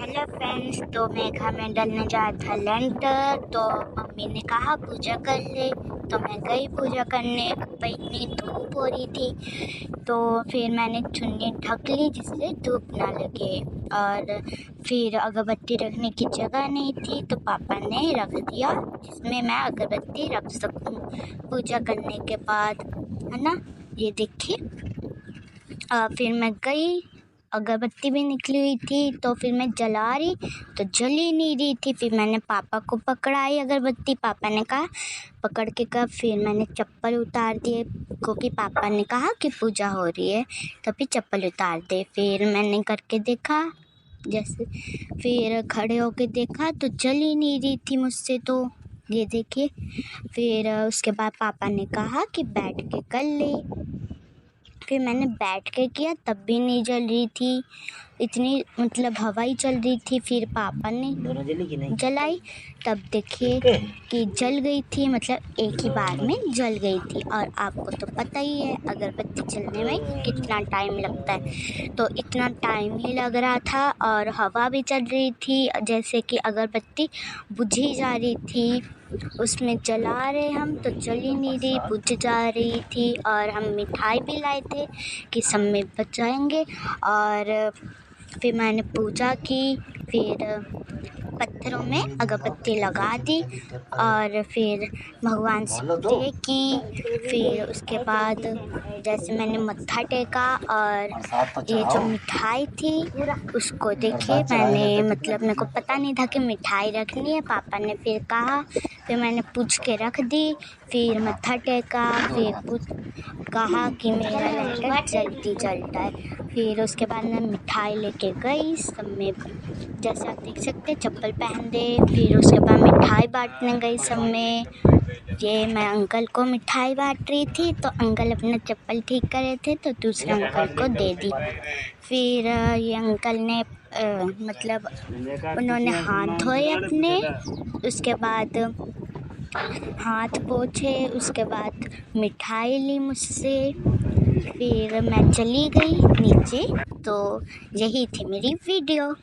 Hello friends, तो मैं घर में डलने जा रहा था लेंटर। तो मम्मी ने कहा पूजा कर ले, तो मैं गई पूजा करने। ऊपर इतनी धूप हो रही थी, तो फिर मैंने चुन्नी ढक ली जिससे धूप ना लगे। और फिर अगरबत्ती रखने की जगह नहीं थी, तो पापा ने रख दिया जिसमें मैं अगरबत्ती रख सकूं पूजा करने के बाद, है ना। ये देखिए। फिर मैं गई, अगरबत्ती भी निकली हुई थी, तो फिर मैं जला रही तो जल ही नहीं रही थी। फिर मैंने पापा को पकड़ाई अगरबत्ती, पापा ने कहा पकड़ के कर। फिर मैंने चप्पल उतार दिए क्योंकि पापा ने कहा कि पूजा हो रही है, तभी चप्पल उतार दे। फिर मैंने करके देखा जैसे, फिर खड़े होके देखा तो जल ही नहीं रही थी मुझसे, तो ये देखिए। फिर उसके बाद पापा ने कहा कि बैठ के कर ले। फिर मैंने बैठ के किया तब भी नहीं जल रही थी, इतनी मतलब हवा ही चल रही थी। फिर पापा ने जलाई, तब देखिए कि जल गई थी, मतलब एक ही बार में जल गई थी। और आपको तो पता ही है अगरबत्ती जलने में कितना टाइम लगता है, तो इतना टाइम ही लग रहा था। और हवा भी चल रही थी, जैसे कि अगरबत्ती बुझी जा रही थी। उसमें जला रहे हम तो जल ही नहीं रही, बुझ जा रही थी। और हम मिठाई भी लाए थे कि सब में बचाएंगे। और फिर मैंने पूजा की, फिर पत्थरों में अगरबत्ती लगा दी और फिर भगवान से प्रे की। फिर उसके बाद जैसे मैंने मत्था टेका और ये जो मिठाई थी उसको देखिए, मैंने मतलब मेरे को पता नहीं था कि मिठाई रखनी है, पापा ने फिर कहा। फिर मैंने पूछ के रख दी, फिर मत्था टेका, फिर कहा कि मेरा लेंटर जल्दी जलता है। फिर उसके बाद मैं मिठाई लेके गई सब में, जैसे आप देख सकते हैं चप्पल पहन दे। फिर उसके बाद मिठाई बांटने गई सब में। ये मैं अंकल को मिठाई बांट रही थी, तो अंकल अपना चप्पल ठीक कर रहे थे तो दूसरे अंकल को दे दी। फिर ये अंकल ने मतलब उन्होंने हाथ धोए अपने, उसके बाद हाथ पोंछे, उसके बाद मिठाई ली मुझसे। फिर मैं चली गई नीचे। तो यही थी मेरी वीडियो।